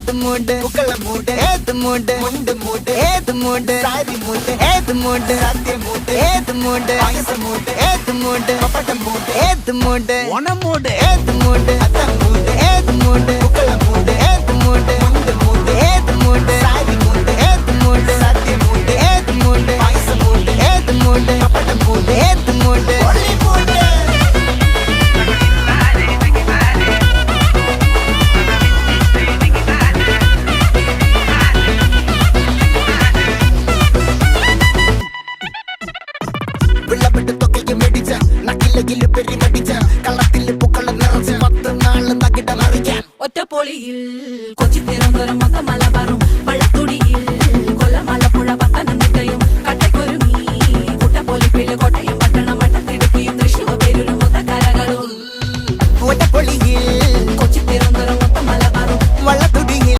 ഏത് മൂട് പുക്കള മൂട് ഏത് മൂട് മുണ്ട് മൂട് ഏത് മൂട് സാരി മൂട് ഏത് മൂട് സദ്യ മൂട് ഏത് മൂട് പായസ മൂട് ഏത് മൂട് പപ്പടം മൂട് ഏത് മൂട് ഓണം മൂട് ഏത് മൂട് അത്തം മൂട് ഏത് മൂട് പുക്കള മൂട് ഏത് മൂട് മുണ്ട് മൂട് ഏത് മൂട് സാരി മൂട് ഏത് മൂട് സദ്യ മൂട് ഏത് മൂട് പായസ മൂട് ഏത് മൂട് പപ്പടം മൂട് ഏത് മൂട് ഒളി മൂട് വിളവെട്ട് തൊക്കയും വെടിച്ച നക്കിലകില് പെരുമടിച്ച കള്ളത്തില് പൂക്കള നിറച്ച് 10 നാള് തകിട മറിക്കാൻ ഒറ്റപ്പൊളിയിൽ കൊച്ചി തിരുവനന്തപുരം മൊത്തം മലബാറും